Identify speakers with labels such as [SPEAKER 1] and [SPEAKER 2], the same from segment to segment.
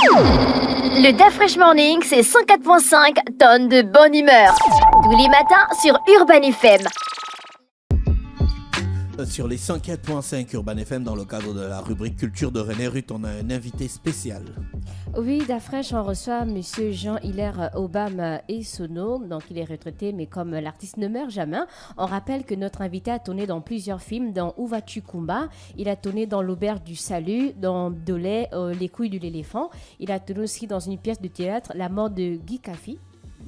[SPEAKER 1] Le DAF Fresh Morning, c'est 104.5 tonnes de bonne humeur. Tous les matins sur Urban FM.
[SPEAKER 2] Sur les 104.5 Urban FM, dans le cadre de la rubrique Culture de René Ruth, on a un invité spécial.
[SPEAKER 3] Oui, d'Afresh, on reçoit Monsieur Jean-Hilaire Obam et Sono. Donc, il est retraité, mais comme l'artiste ne meurt jamais, on rappelle que notre invité a tourné dans plusieurs films, dans Où vas-tu Kumba. Il a tourné dans L'Auberge du Salut, dans Dolé, Les couilles de l'éléphant. Il a tourné aussi dans une pièce de théâtre, La mort de Guy Caffi,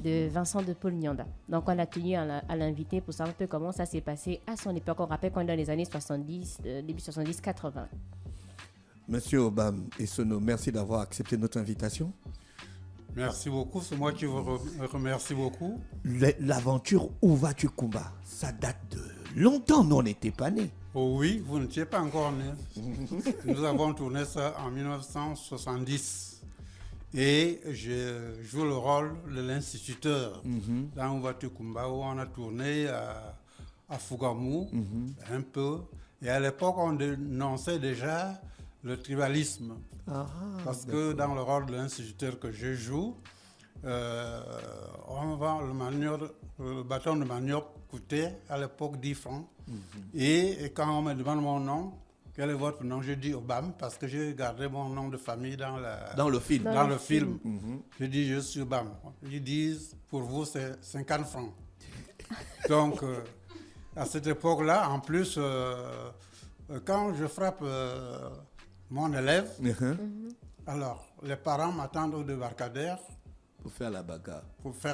[SPEAKER 3] de Vincent de Paul Nyanda. Donc, on a tenu à l'inviter pour savoir un peu comment ça s'est passé à son époque. On rappelle qu'on est dans les années 70, début 70-80.
[SPEAKER 2] Monsieur Obam et Sono, merci d'avoir accepté notre invitation.
[SPEAKER 4] Merci beaucoup, c'est moi qui vous remercie beaucoup.
[SPEAKER 2] L'aventure Où vas-tu Kumba, ça date de longtemps, nous on n'était pas nés.
[SPEAKER 4] Oh oui, vous n'étiez pas encore né. Nous avons tourné ça en 1970. Et je joue le rôle de l'instituteur dans Où vas-tu Kumba, où on a tourné à Fougamou, un peu. Et à l'époque, on dénonçait déjà le tribalisme. Parce que dans le rôle de l'instituteur que je joue, on vend le bâton de manioc coûtait à l'époque 10 francs. Et quand on me demande mon nom, quel est votre nom? Je dis Obam parce que j'ai gardé mon nom de famille dans
[SPEAKER 2] le film.
[SPEAKER 4] Dans le film. Je dis je suis Obam. Ils disent pour vous c'est 50 francs. Donc à cette époque-là, en plus, quand je frappe mon élève, alors les parents m'attendent au débarcadère
[SPEAKER 2] pour faire la bagarre.
[SPEAKER 4] En fait,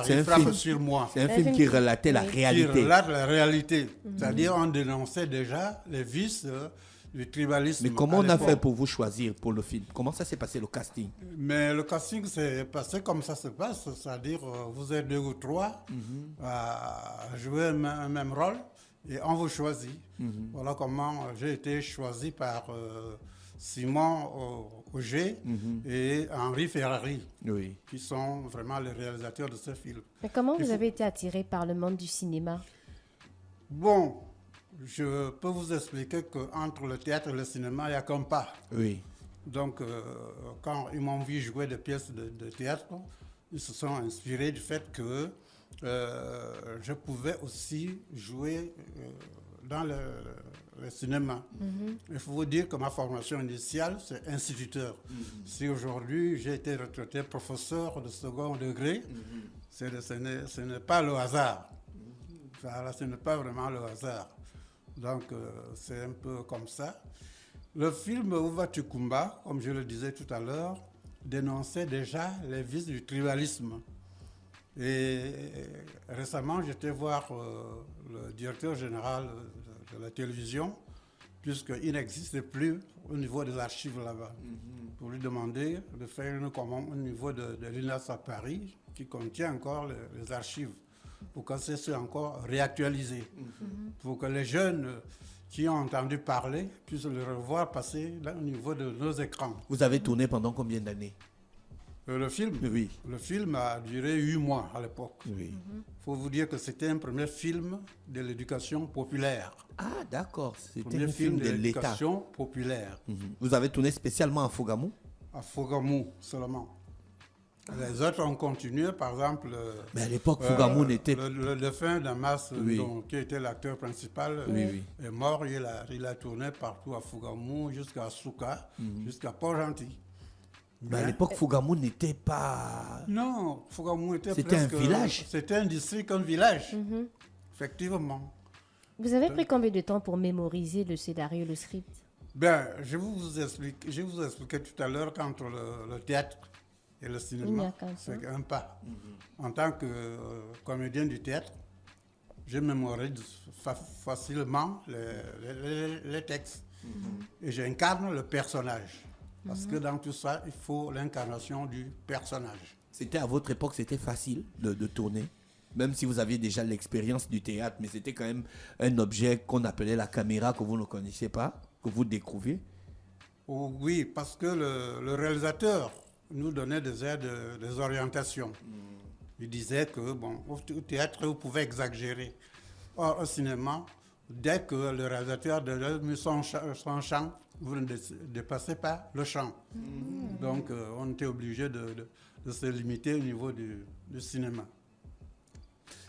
[SPEAKER 4] ils frappent sur moi.
[SPEAKER 2] C'est un film qui relatait la réalité.
[SPEAKER 4] Qui relate la réalité. C'est-à-dire on dénonçait déjà les vices du tribalisme.
[SPEAKER 2] Mais comment on a fait pour vous choisir pour le film? Comment ça s'est passé le casting?
[SPEAKER 4] Mais le casting s'est passé comme ça se passe. C'est-à-dire vous êtes 2 ou 3 à jouer un même rôle et on vous choisit. Voilà comment j'ai été choisi par Simon Auger et Henri Ferrari, qui sont vraiment les réalisateurs de ce film.
[SPEAKER 3] Mais comment vous avez été attiré par le monde du cinéma?
[SPEAKER 4] Bon, je peux vous expliquer qu'entre le théâtre et le cinéma, il n'y a qu'un pas.
[SPEAKER 2] Oui.
[SPEAKER 4] Donc, quand ils m'ont vu jouer des pièces de théâtre, ils se sont inspirés du fait que je pouvais aussi jouer dans le cinéma. Il faut vous dire que ma formation initiale, c'est instituteur. Si aujourd'hui j'ai été retraité professeur de second degré, ce n'est pas le hasard. Ce n'est pas vraiment le hasard. Donc c'est un peu comme ça. Le film Où vas-tu Kumba, comme je le disais tout à l'heure, dénonçait déjà les vices du tribalisme. Et récemment, j'étais voir le directeur général de la télévision, puisqu'il n'existait plus au niveau des archives là-bas, pour lui demander de faire une commande au niveau de l'INAS à Paris, qui contient encore les archives, pour que ça soit encore réactualisé, pour que les jeunes qui ont entendu parler puissent le revoir passer là, au niveau de nos écrans.
[SPEAKER 2] Vous avez tourné pendant combien d'années?
[SPEAKER 4] Le film?
[SPEAKER 2] Oui.
[SPEAKER 4] Le film a duré 8 mois à l'époque.
[SPEAKER 2] Oui.
[SPEAKER 4] Faut vous dire que c'était un premier film de l'éducation populaire.
[SPEAKER 2] Ah, d'accord. C'était
[SPEAKER 4] Premier
[SPEAKER 2] un film de l'État.
[SPEAKER 4] l'éducation populaire.
[SPEAKER 2] Vous avez tourné spécialement à Fougamou?
[SPEAKER 4] À Fougamou seulement. Les autres ont continué, par exemple.
[SPEAKER 2] Mais à l'époque, Fougamou n'était pas.
[SPEAKER 4] Le défunt Damas, qui était l'acteur principal, est mort. Il a tourné partout à Fougamou, jusqu'à Souka, jusqu'à Port-Gentil.
[SPEAKER 2] Mais à l'époque, Fougamou n'était pas...
[SPEAKER 4] Non, Fougamou était
[SPEAKER 2] C'était
[SPEAKER 4] presque...
[SPEAKER 2] un village.
[SPEAKER 4] C'était un district, un village. Effectivement.
[SPEAKER 3] Vous avez pris combien de temps pour mémoriser le scénario, le script?
[SPEAKER 4] Ben, je vais vous expliquer tout à l'heure qu'entre le théâtre et le cinéma, c'est un pas. En tant que comédien du théâtre, je mémorise facilement les textes. Et j'incarne le personnage. Parce que dans tout ça, il faut l'incarnation du personnage.
[SPEAKER 2] C'était à votre époque, c'était facile de tourner, même si vous aviez déjà l'expérience du théâtre, mais c'était quand même un objet qu'on appelait la caméra, que vous ne connaissiez pas, que vous découvriez.
[SPEAKER 4] Oh, oui, parce que le réalisateur nous donnait des aides, des orientations. Il disait que, bon, au théâtre, vous pouvez exagérer. Or, au cinéma, dès que le réalisateur donne son champ, vous ne dépassez pas le champ. Donc, on était obligé de se limiter au niveau du cinéma.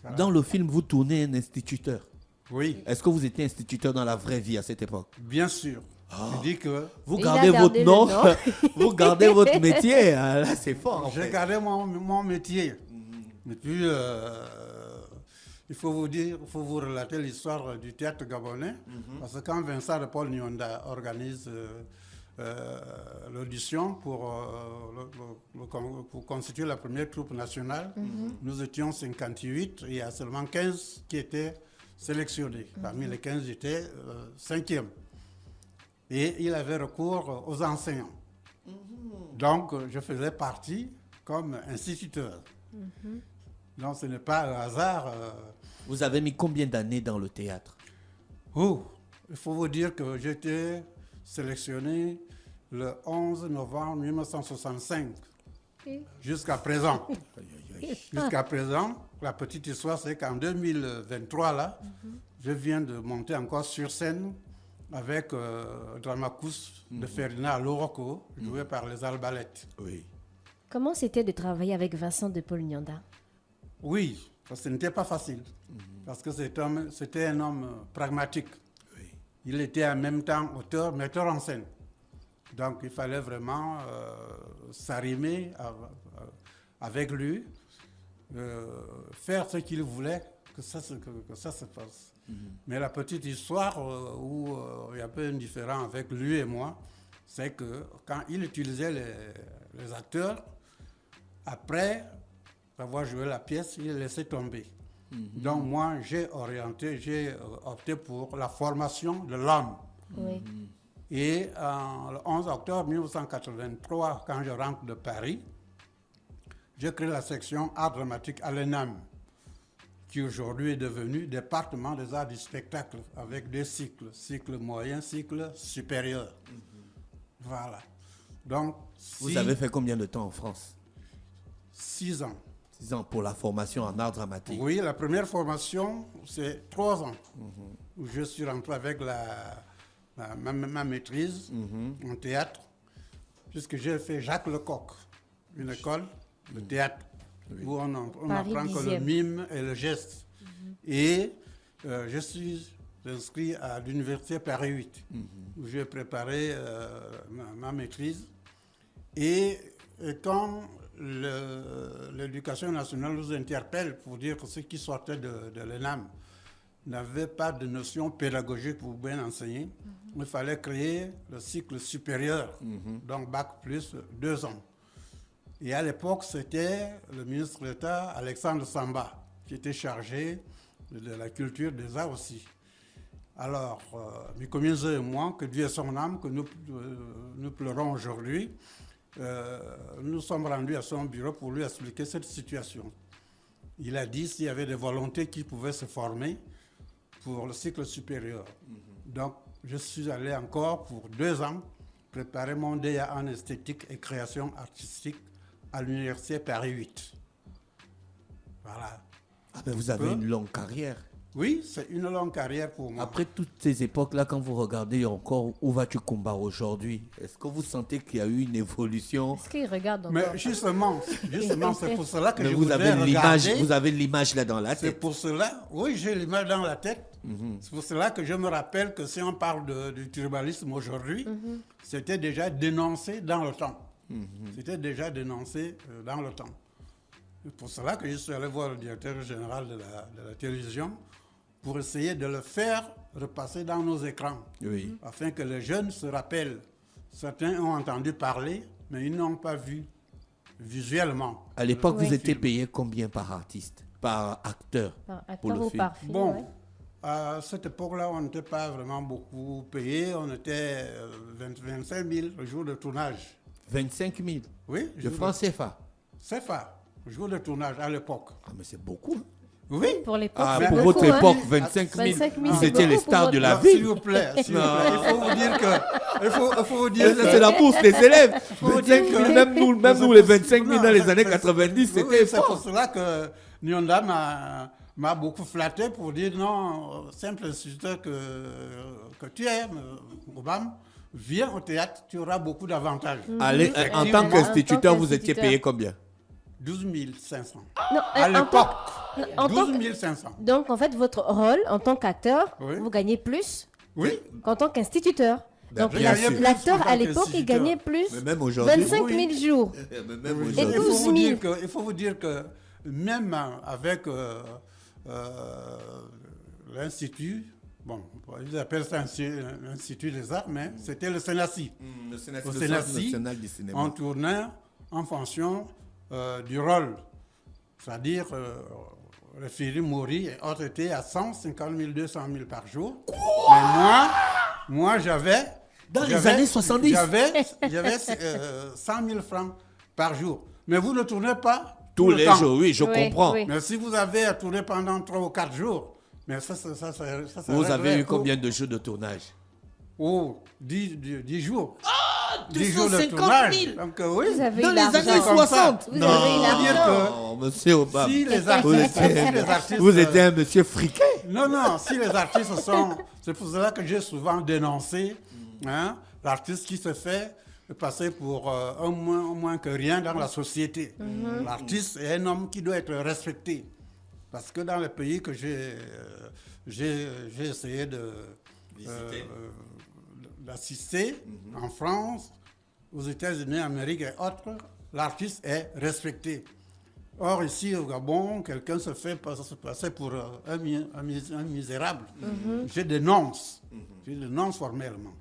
[SPEAKER 4] Voilà.
[SPEAKER 2] Dans le film, vous tournez un instituteur.
[SPEAKER 4] Oui,
[SPEAKER 2] Est-ce que vous étiez instituteur dans la vraie vie à cette époque?
[SPEAKER 4] bien sûr. Je dis que
[SPEAKER 2] Vous
[SPEAKER 3] Il
[SPEAKER 2] gardez
[SPEAKER 3] a gardé
[SPEAKER 2] votre
[SPEAKER 3] le
[SPEAKER 2] nom,
[SPEAKER 3] nom.
[SPEAKER 2] vous gardez votre métier. Ah, là, c'est fort. En
[SPEAKER 4] j'ai
[SPEAKER 2] fait.
[SPEAKER 4] gardé mon métier. Et puis, il faut vous relater l'histoire du théâtre gabonais. Parce que quand Vincent de Paul Nyonda organise l'audition pour constituer la première troupe nationale, nous étions 58 et il y a seulement 15 qui étaient sélectionnés. Parmi les 15, j'étais 5e. Et il avait recours aux enseignants. Donc, je faisais partie comme instituteur. Donc, ce n'est pas un hasard.
[SPEAKER 2] Vous avez mis combien d'années dans le théâtre?
[SPEAKER 4] Il faut vous dire que j'étais sélectionné le 11 novembre 1965. Jusqu'à présent. Jusqu'à présent, la petite histoire, c'est qu'en 2023, là, je viens de monter encore sur scène avec Dramacus de Ferdinand Lorocco, joué par les Albalettes.
[SPEAKER 2] Oui.
[SPEAKER 3] Comment c'était de travailler avec Vincent de Paul Nyonda?
[SPEAKER 4] Oui, parce que ce n'était pas facile. Parce que c'était un homme pragmatique.
[SPEAKER 2] Oui.
[SPEAKER 4] Il était en même temps auteur, metteur en scène. Donc il fallait vraiment s'arrimer avec lui, faire ce qu'il voulait, que ça se passe. Mais la petite histoire où il y a un peu un différent avec lui et moi, c'est que quand il utilisait les acteurs, après avoir joué la pièce, il les laissait tomber. Donc moi, j'ai opté pour la formation de l'homme.
[SPEAKER 3] Oui.
[SPEAKER 4] Et le 11 octobre 1983, quand je rentre de Paris, j'ai créé la section art dramatique à l'ENAM, qui aujourd'hui est devenu département des arts du spectacle, avec des cycle moyen, cycle supérieur. Voilà. Donc,
[SPEAKER 2] Vous avez fait combien de temps en France?
[SPEAKER 4] 6 ans.
[SPEAKER 2] 6 ans pour la formation en art dramatique.
[SPEAKER 4] Oui, la première formation, c'est 3 ans, où je suis rentré avec ma maîtrise en théâtre, puisque j'ai fait Jacques Lecoq, une école de théâtre, où on apprend que le
[SPEAKER 3] 10e.
[SPEAKER 4] mime et le geste. Et je suis inscrit à l'université Paris 8, où j'ai préparé ma maîtrise. Et quand l'éducation nationale nous interpelle pour dire que ceux qui sortaient de l'ENAM n'avaient pas de notion pédagogique pour bien enseigner, il fallait créer le cycle supérieur, donc bac plus 2 ans. Et à l'époque, c'était le ministre d'État Alexandre Samba qui était chargé de la culture des arts aussi. Alors, Mikomienzo et moi, que Dieu est son âme, que nous pleurons aujourd'hui, nous sommes rendus à son bureau pour lui expliquer cette situation. Il a dit s'il y avait des volontés qui pouvaient se former pour le cycle supérieur. Donc, je suis allé encore pour 2 ans préparer mon DEA en esthétique et création artistique à l'université Paris 8. Voilà.
[SPEAKER 2] Ah ben vous avez une longue carrière.
[SPEAKER 4] Oui, c'est une longue carrière pour moi.
[SPEAKER 2] Après toutes ces époques-là, quand vous regardez encore Où vas-tu Kumba aujourd'hui, est-ce que vous sentez qu'il y a eu une évolution?
[SPEAKER 3] Est-ce qu'il regarde encore?
[SPEAKER 4] Mais justement, c'est pour cela que
[SPEAKER 2] Mais
[SPEAKER 4] je
[SPEAKER 2] vous
[SPEAKER 4] voudrais
[SPEAKER 2] avez l'image,
[SPEAKER 4] regarder.
[SPEAKER 2] vous avez l'image là dans la
[SPEAKER 4] C'est
[SPEAKER 2] tête.
[SPEAKER 4] pour cela, oui, j'ai l'image dans la tête. C'est pour cela que je me rappelle que si on parle du tribalisme aujourd'hui, c'était déjà dénoncé dans le temps. C'était déjà dénoncé dans le temps. C'est pour cela que je suis allé voir le directeur général de la télévision pour essayer de le faire repasser dans nos écrans,
[SPEAKER 2] Oui.
[SPEAKER 4] afin que les jeunes se rappellent. Certains ont entendu parler, mais ils n'ont pas vu visuellement.
[SPEAKER 2] À l'époque,
[SPEAKER 3] Oui.
[SPEAKER 2] vous étiez payé combien par artiste, par acteur
[SPEAKER 3] Par
[SPEAKER 2] pour
[SPEAKER 3] acteur
[SPEAKER 2] le
[SPEAKER 3] ou
[SPEAKER 2] film?
[SPEAKER 3] par film?
[SPEAKER 4] Bon,
[SPEAKER 3] ouais.
[SPEAKER 4] à cette époque-là, on n'était pas vraiment beaucoup payé. On était 25 000 le jour de tournage.
[SPEAKER 2] 25 000
[SPEAKER 4] Oui,
[SPEAKER 2] de francs CFA.
[SPEAKER 4] CFA, le jour de tournage à l'époque.
[SPEAKER 2] Ah, mais c'est beaucoup. Hein.
[SPEAKER 4] Oui.
[SPEAKER 3] Pour l'époque,
[SPEAKER 2] Ah,
[SPEAKER 3] c'est
[SPEAKER 2] pour
[SPEAKER 3] beaucoup,
[SPEAKER 2] votre
[SPEAKER 3] hein.
[SPEAKER 2] époque, 25 000,
[SPEAKER 3] 25 000,
[SPEAKER 2] vous
[SPEAKER 3] c'est
[SPEAKER 2] étiez les
[SPEAKER 3] beaucoup pour
[SPEAKER 2] stars de la
[SPEAKER 4] Non, s'il
[SPEAKER 2] ville.
[SPEAKER 4] vous plaît, s'il vous plaît. Il faut vous dire que... Il faut vous dire que...
[SPEAKER 2] C'est la bourse des élèves.
[SPEAKER 4] Faut dire
[SPEAKER 2] 25 000,
[SPEAKER 4] que-
[SPEAKER 2] même nous, les 25 000 dans les années
[SPEAKER 4] c'est-
[SPEAKER 2] 90,
[SPEAKER 4] oui,
[SPEAKER 2] c'était
[SPEAKER 4] c'est pour
[SPEAKER 2] fort.
[SPEAKER 4] cela que Nyonda m'a beaucoup flatté pour dire non, simple instituteur que tu es, Obama, viens au théâtre, tu auras beaucoup d'avantages.
[SPEAKER 2] Allez, en
[SPEAKER 4] Effectivement.
[SPEAKER 2] tant qu'instituteur, vous étiez
[SPEAKER 3] qu'instituteur.
[SPEAKER 2] payé combien?
[SPEAKER 4] 12 500.
[SPEAKER 3] Non,
[SPEAKER 4] À
[SPEAKER 3] en
[SPEAKER 4] l'époque,
[SPEAKER 3] tant- en tant
[SPEAKER 4] 12 500.
[SPEAKER 3] Donc, en fait, votre rôle en tant qu'acteur,
[SPEAKER 4] Oui.
[SPEAKER 3] vous gagnez plus
[SPEAKER 4] Oui,
[SPEAKER 3] qu'en tant qu'instituteur.
[SPEAKER 2] Ben,
[SPEAKER 3] Donc,
[SPEAKER 2] bien sûr.
[SPEAKER 3] l'acteur,
[SPEAKER 4] En tant
[SPEAKER 3] à l'époque, il
[SPEAKER 4] qu'instituteur.
[SPEAKER 3] gagnait plus
[SPEAKER 2] Mais même aujourd'hui.
[SPEAKER 3] 25 000 jours.
[SPEAKER 2] Mais même
[SPEAKER 3] Et
[SPEAKER 2] aujourd'hui.
[SPEAKER 3] 12 000.
[SPEAKER 4] il faut vous dire que même avec l'Institut, bon, ils appellent ça l'Institut des Arts, mais c'était le Sénassi.
[SPEAKER 2] Le Sénat,
[SPEAKER 4] Au
[SPEAKER 2] le
[SPEAKER 4] Sénassi,
[SPEAKER 2] Centre national du cinéma.
[SPEAKER 4] on tournait en fonction du rôle. C'est-à-dire, le film Mori et autres étaient à 150 000, 200 000 par jour. Mais moi j'avais...
[SPEAKER 2] Dans les
[SPEAKER 4] j'avais-
[SPEAKER 2] années 70.
[SPEAKER 4] J'avais 100 000 francs par jour. Mais vous ne tournez pas
[SPEAKER 2] Tous
[SPEAKER 4] tout le
[SPEAKER 2] les
[SPEAKER 4] temps.
[SPEAKER 2] jours, oui, je
[SPEAKER 3] Oui,
[SPEAKER 2] comprends.
[SPEAKER 3] oui.
[SPEAKER 4] Mais si vous avez à tourner pendant 3 ou 4 jours, mais ça
[SPEAKER 2] Vous avez
[SPEAKER 4] réglerait
[SPEAKER 2] eu
[SPEAKER 4] pour-
[SPEAKER 2] combien de jours de tournage?
[SPEAKER 4] Oh, 10 jours. 10
[SPEAKER 2] 250
[SPEAKER 4] jours de
[SPEAKER 2] 000.
[SPEAKER 4] tournage. Donc, oui.
[SPEAKER 3] Vous avez
[SPEAKER 2] Dans
[SPEAKER 3] eu
[SPEAKER 2] les
[SPEAKER 3] l'argent.
[SPEAKER 2] années
[SPEAKER 4] comme ça.
[SPEAKER 2] 60.
[SPEAKER 3] Vous avez eu l'argent.
[SPEAKER 2] Non, monsieur Obama.
[SPEAKER 4] Si les
[SPEAKER 2] Vous
[SPEAKER 4] artistes,
[SPEAKER 2] étiez,
[SPEAKER 4] si les artistes,
[SPEAKER 2] vous étiez un monsieur friqué.
[SPEAKER 4] Non, si les artistes sont... C'est pour cela que j'ai souvent dénoncé l'artiste qui se fait passer pour un moins que rien dans la société. L'artiste est un homme qui doit être respecté. Parce que dans les pays que j'ai essayé d'assister, en France, aux États-Unis, Amérique et autres, l'artiste est respecté. Or, ici au Gabon, quelqu'un se fait passer pour un misérable. Je dénonce. Je dénonce formellement.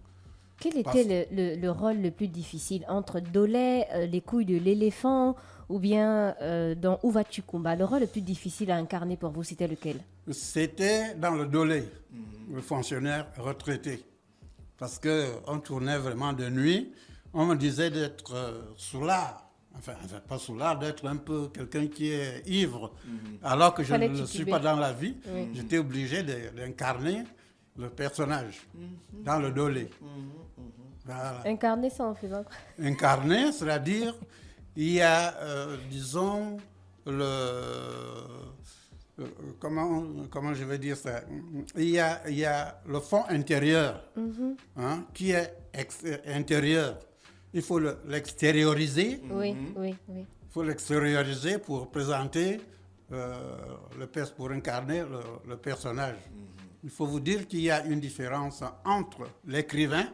[SPEAKER 3] Quel était le rôle le plus difficile entre Dolé, les couilles de l'éléphant ou bien dans Où vas-tu combat? Le rôle le plus difficile à incarner pour vous, c'était lequel?
[SPEAKER 4] C'était dans le Dolé, le fonctionnaire retraité. Parce qu'on tournait vraiment de nuit. On me disait d'être soulard. Enfin, pas soulard, d'être un peu quelqu'un qui est ivre. Alors que je
[SPEAKER 3] Fallait
[SPEAKER 4] ne le
[SPEAKER 3] tituber.
[SPEAKER 4] suis pas dans la vie.
[SPEAKER 3] Oui.
[SPEAKER 4] J'étais obligé d'incarner le personnage dans le Dolé. Voilà.
[SPEAKER 3] Incarner ça en faisant quoi?
[SPEAKER 4] Incarné, c'est-à-dire, il y a, disons, comment je vais dire ça? Il y a le fond intérieur qui est intérieur. Il faut l'extérioriser.
[SPEAKER 3] Oui, oui, oui.
[SPEAKER 4] Il faut l'extérioriser pour présenter, pour incarner le personnage. Il faut vous dire qu'il y a une différence entre l'écrivain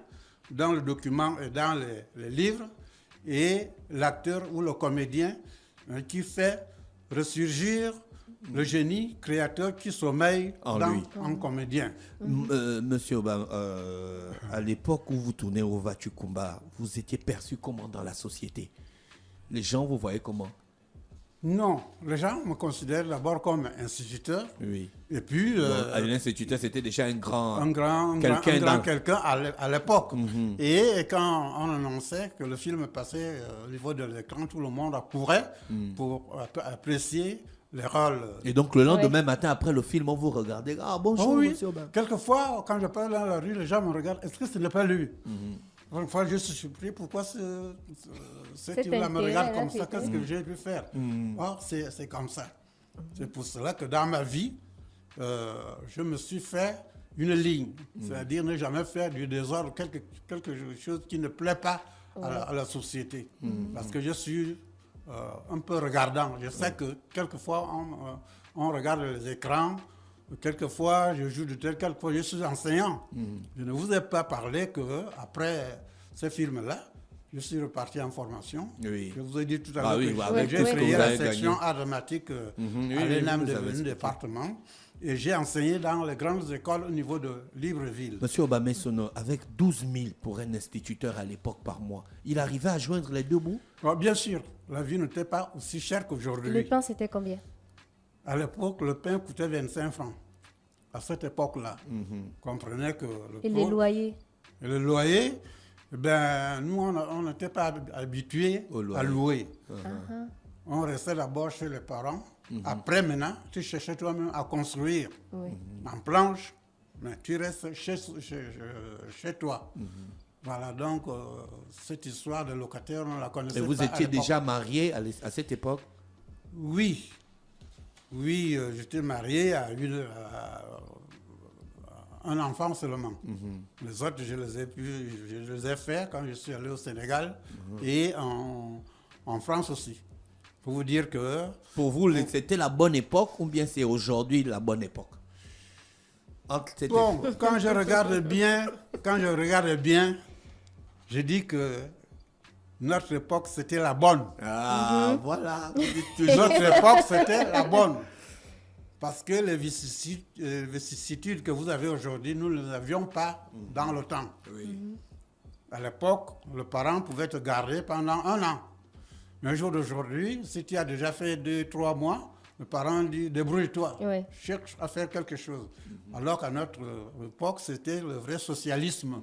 [SPEAKER 4] dans le document et dans les livres et l'acteur ou le comédien qui fait ressurgir le génie créateur qui sommeille
[SPEAKER 2] En
[SPEAKER 4] dans
[SPEAKER 2] lui.
[SPEAKER 4] un comédien.
[SPEAKER 2] Monsieur Obama, à l'époque où vous tournez au Vas-tu combat, vous étiez perçu comment dans la société? Les gens vous voyaient comment?
[SPEAKER 4] Non, les gens me considèrent d'abord comme instituteur
[SPEAKER 2] Oui.
[SPEAKER 4] et puis
[SPEAKER 2] À l'instituteur, c'était déjà un grand...
[SPEAKER 4] un grand quelqu'un à l'époque. Et quand on annonçait que le film passait au niveau de l'écran, tout le monde accourait pour apprécier les rôles.
[SPEAKER 2] Et donc, le lendemain matin, après le film, on vous regardait. Ah, bonjour,
[SPEAKER 4] Oh oui,
[SPEAKER 2] monsieur Obama.
[SPEAKER 4] quelquefois, quand je parle dans la rue, les gens me regardent. Est-ce que ce n'est pas lui? Une fois, je suis surpris. Pourquoi ce type-là me regarde comme ça? Qu'est-ce que j'ai pu faire? Or, c'est comme ça. C'est pour cela que dans ma vie, je me suis fait une ligne. C'est-à-dire ne jamais faire du désordre, quelque chose qui ne plaît pas à la société. Parce que je suis un peu regardant. Je sais que quelquefois, on regarde les écrans. Quelquefois, je joue de tel, quelquefois, je suis enseignant. Je ne vous ai pas parlé qu'après ce film-là, je suis reparti en formation.
[SPEAKER 2] Oui.
[SPEAKER 4] Je vous ai dit tout à
[SPEAKER 2] Ah
[SPEAKER 4] l'heure
[SPEAKER 2] oui,
[SPEAKER 4] que
[SPEAKER 2] avec
[SPEAKER 4] j'ai
[SPEAKER 2] tout ce que
[SPEAKER 4] créé
[SPEAKER 2] vous
[SPEAKER 4] la
[SPEAKER 2] avez
[SPEAKER 4] section
[SPEAKER 2] gagné.
[SPEAKER 4] art dramatique
[SPEAKER 2] Oui,
[SPEAKER 4] à
[SPEAKER 2] oui,
[SPEAKER 4] l'ENAM
[SPEAKER 2] vous avez
[SPEAKER 4] devenu
[SPEAKER 2] expliqué.
[SPEAKER 4] département. Et j'ai enseigné dans les grandes écoles au niveau de Libreville.
[SPEAKER 2] Monsieur Obama Sono, avec 12 000 pour un instituteur à l'époque par mois, il arrivait à joindre les deux bouts?
[SPEAKER 4] Alors, bien sûr, la vie n'était pas aussi chère qu'aujourd'hui.
[SPEAKER 3] Le pain, c'était combien?
[SPEAKER 4] À l'époque, le pain coûtait 25 francs. À cette époque-là, comprenez que
[SPEAKER 3] Et les loyers?
[SPEAKER 4] Et le loyer, eh ben, nous, on n'était pas habitués
[SPEAKER 2] Au loyer.
[SPEAKER 4] à louer. On restait d'abord chez les parents. Après, maintenant, tu cherchais toi-même à construire
[SPEAKER 3] Oui.
[SPEAKER 4] en planche, mais tu restes chez toi. Voilà, donc, cette histoire de locataire, on la connaissait
[SPEAKER 2] Et
[SPEAKER 4] pas
[SPEAKER 2] vous
[SPEAKER 4] à
[SPEAKER 2] étiez
[SPEAKER 4] l'époque.
[SPEAKER 2] déjà marié à cette époque?
[SPEAKER 4] Oui. Oui, j'étais marié un enfant seulement. Les autres, je les ai faits quand je suis allé au Sénégal et en France aussi. Pour vous dire que...
[SPEAKER 2] Pour vous, c'était la bonne époque ou bien c'est aujourd'hui la bonne époque?
[SPEAKER 4] Bon, quand je regarde bien, je dis que notre époque, c'était la bonne.
[SPEAKER 2] Ah, voilà. Vous dites toujours.
[SPEAKER 4] Notre époque, c'était la bonne. Parce que les vicissitudes que vous avez aujourd'hui, nous ne les avions pas dans le temps.
[SPEAKER 2] Oui.
[SPEAKER 4] À l'époque, le parent pouvait te garder pendant 1 an. Mais un jour d'aujourd'hui, si tu as déjà fait 2-3 mois, le parent dit débrouille-toi,
[SPEAKER 3] Oui.
[SPEAKER 4] cherche à faire quelque chose. Alors qu'à notre époque, c'était le vrai socialisme.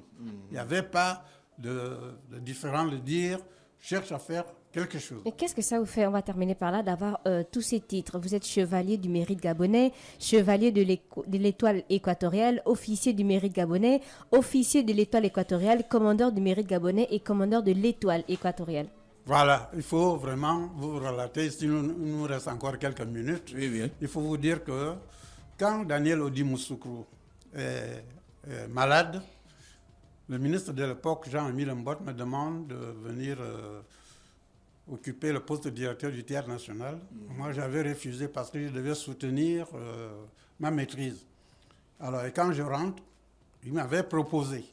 [SPEAKER 4] Il n'y avait pas de différent de dire cherche à faire quelque chose.
[SPEAKER 3] Et qu'est-ce que ça vous fait, on va terminer par là, d'avoir tous ces titres? Vous êtes chevalier du mérite gabonais, chevalier de l'étoile équatoriale, officier du mérite gabonais, officier de l'étoile équatoriale, commandeur du mérite gabonais et commandeur de l'étoile équatoriale.
[SPEAKER 4] Voilà, il faut vraiment vous relater, il nous reste encore quelques minutes.
[SPEAKER 2] Oui, bien.
[SPEAKER 4] Il faut vous dire que quand Daniel Odi Moussoukrou est malade, le ministre de l'époque, Jean-Émile Mbott, me demande de venir occuper le poste de directeur du Théâtre National. Moi, j'avais refusé parce que je devais soutenir ma maîtrise. Alors, et quand je rentre, il m'avait proposé.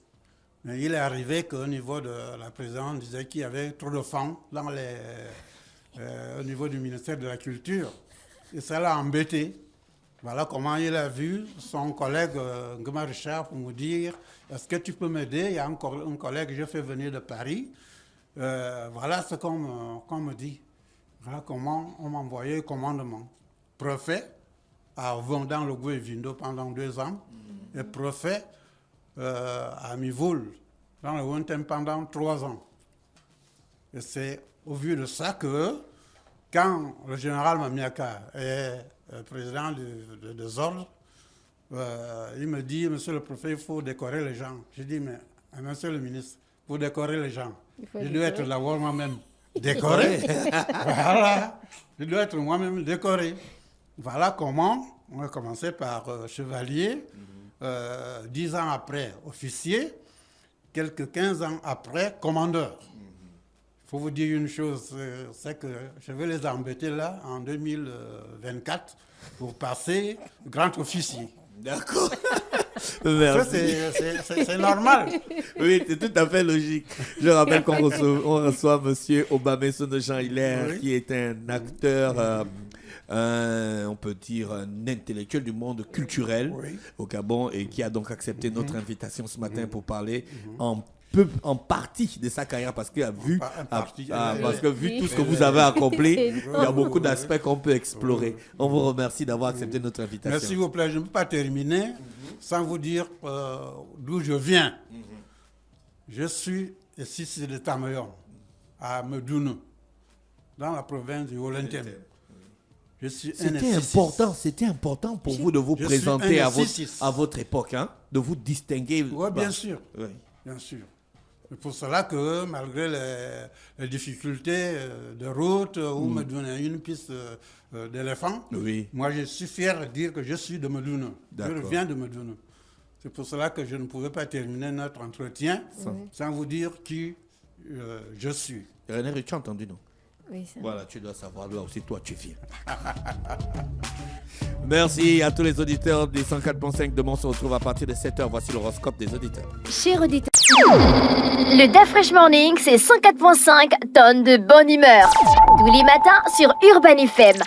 [SPEAKER 4] Mais il est arrivé qu'au niveau de la présidence, on disait qu'il y avait trop de femmes au niveau du ministère de la Culture. Et ça l'a embêté. Voilà comment il a vu son collègue Nguma Richard pour me dire « Est-ce que tu peux m'aider? Il y a un collègue que j'ai fait venir de Paris. Voilà ce qu'on me dit. Voilà comment on m'a envoyé le commandement. Préfet à dans le Goué-Vindo pendant 2 ans et préfet à Mivoul dans le Wontem pendant 3 ans. Et c'est au vu de ça que quand le général Mamiaka est président des ordres, il me dit, monsieur le préfet, il faut décorer les gens. Je dis, mais monsieur le ministre, pour décorer les gens, je dois être d'abord moi-même décoré. Voilà, je dois être moi-même décoré. Voilà comment on a commencé par chevalier, 10 ans après officier, quelques 15 ans après commandeur. Il faut vous dire une chose, c'est que je vais les embêter là en 2024 pour passer grand officier.
[SPEAKER 2] D'accord.
[SPEAKER 4] Ça, c'est normal.
[SPEAKER 2] Oui, c'est tout à fait logique. Je rappelle qu'on reçoit M. Obama Sono Jean Hilaire,
[SPEAKER 4] Oui.
[SPEAKER 2] qui est un acteur, on peut dire un intellectuel du monde culturel
[SPEAKER 4] Oui.
[SPEAKER 2] au Gabon et qui a donc accepté notre invitation ce matin pour parler en partie de sa carrière parce qu'il a vu, parce que vu tout ce que vous avez accompli, il y a beaucoup d'aspects qu'on peut explorer. On vous remercie d'avoir accepté notre invitation.
[SPEAKER 4] Mais s'il vous plaît, je ne peux pas terminer sans vous dire d'où je viens. Je suis ici, c'est de Tamayon, à Medoune, dans la province du Wolentem. Je suis
[SPEAKER 2] C'était important pour vous de vous présenter à votre époque, hein, de vous distinguer.
[SPEAKER 4] Oui, bien sûr.
[SPEAKER 2] Oui.
[SPEAKER 4] Bien sûr. C'est pour cela que malgré les difficultés de route où me donnait une piste d'éléphant,
[SPEAKER 2] Oui.
[SPEAKER 4] moi je suis fier de dire que je suis de Medoune. Je viens de Medoune. C'est pour cela que je ne pouvais pas terminer notre entretien sans vous dire qui je suis.
[SPEAKER 2] René, tu as entendu, non?
[SPEAKER 3] Oui, ça.
[SPEAKER 2] Voilà, tu dois savoir, là aussi, toi, tu viens. Merci à tous les auditeurs des 104.5. Demain, on se retrouve à partir de 7h. Voici l'horoscope des auditeurs.
[SPEAKER 1] Chers auditeurs, le DAF Fresh Morning, c'est 104.5 tonnes de bonne humeur. Tous les matins sur Urban FM.